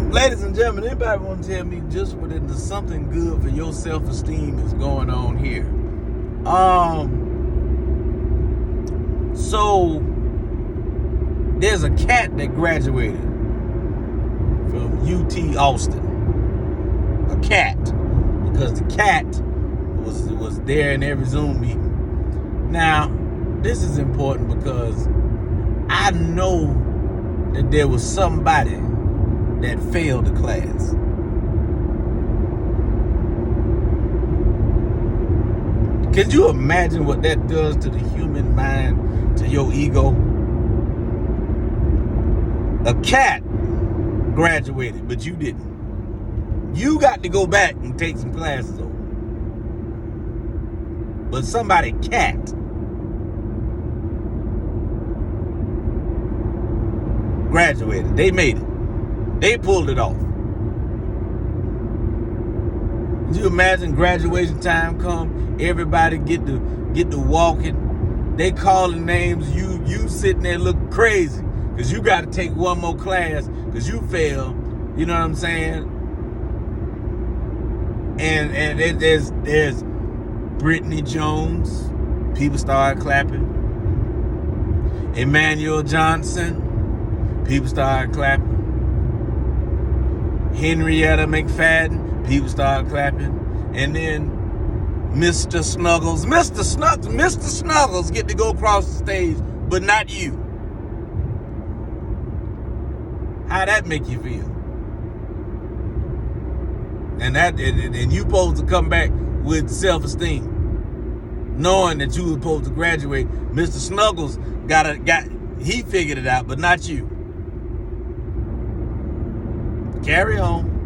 Ladies and gentlemen, anybody want to tell me just what there's something good for your self-esteem is going on here? So there's a cat that graduated from UT Austin. A cat, because the cat was there in every Zoom meeting. Now, this is important because I know that there was somebody that failed the class. Could you imagine what that does to the human mind, to your ego? A cat graduated, but you didn't. You got to go back and take some classes over. But somebody cat graduated. They made it. They pulled it off. Could you imagine graduation time come, everybody get to walking, they calling names, you sitting there looking crazy because you got to take one more class because you failed. You know what I'm saying? And there's Brittany Jones, people started clapping. Emmanuel Johnson, people started clapping. Henrietta McFadden, people started clapping. And then Mr. Snuggles get to go across the stage, but not you. How that make you feel? And you supposed to come back with self-esteem, knowing that you were supposed to graduate. Mr. Snuggles he figured it out, but not you. Carry on.